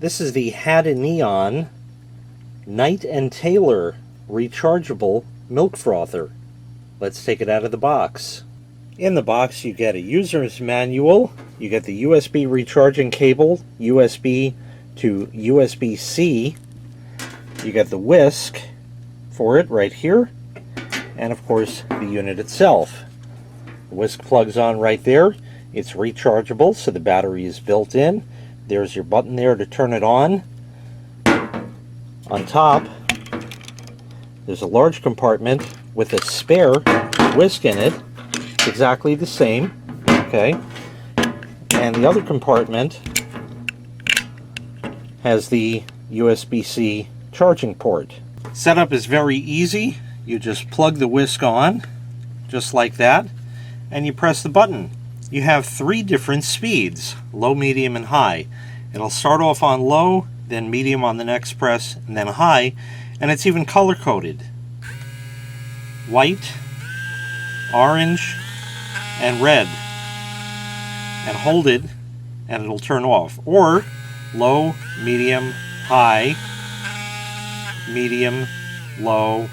This is the HadinEEon Knight and Tailor rechargeable milk frother. Let's take it out of the box. In the box you get a user's manual, you get the USB recharging cable, USB to USB-C, you get the whisk for it right here, and of course the unit itself. The whisk plugs on right there. It's rechargeable, so the battery is built in. There's your button there to turn it on. On top, there's a large compartment with a spare whisk in it. It's exactly the same, okay? And the other compartment has the USB-C charging port. Setup is very easy. You just plug the whisk on, just like that, and you press the button. You have 3 different speeds, low, medium, and high. It'll start off on low, then medium on the next press, and then high, and it's even color-coded. White, orange, and red. And hold it, and it'll turn off. Or low, medium, high, medium, low,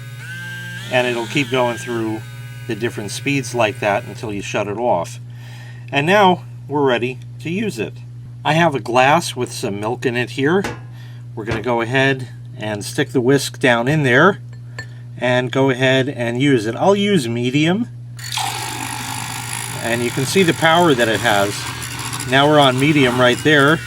and it'll keep going through the different speeds like that until you shut it off. And now we're ready to use it. I have a glass with some milk in it here. We're going to go ahead and stick the whisk down in there and go ahead and use it. I'll use medium, and you can see the power that it has. Now we're on medium right there.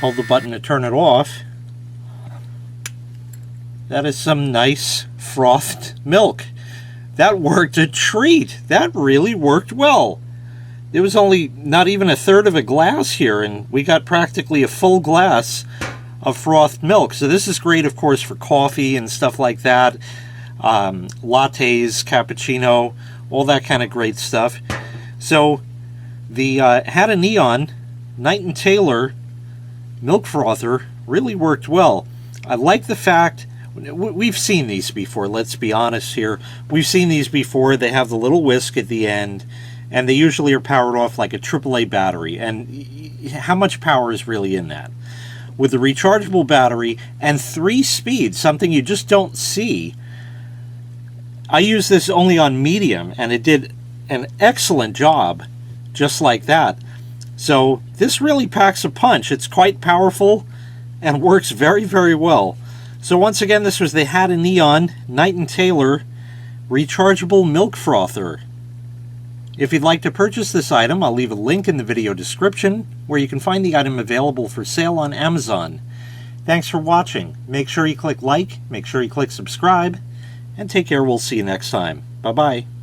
Hold the button to turn it off. That is some nice frothed milk. That worked a treat. That really worked well. There was only not even a third of a glass here, and we got practically a full glass of frothed milk. So this is great, of course, for coffee and stuff like that. Lattes, cappuccino, all that kind of great stuff. So the HadinEEon Knight and Tailor milk frother really worked well. I like the fact, we've seen these before, let's be honest here. We've seen these before. They have the little whisk at the end, and they usually are powered off like a AAA battery. And how much power is really in that? With the rechargeable battery and 3 speeds, something you just don't see. I used this only on medium, and it did an excellent job just like that. So this really packs a punch. It's quite powerful and works very, very well. So once again, this was the HadinEEon Knight and Tailor rechargeable milk frother. If you'd like to purchase this item, I'll leave a link in the video description where you can find the item available for sale on Amazon. Thanks for watching. Make sure you click like, make sure you click subscribe, and take care. We'll see you next time. Bye-bye.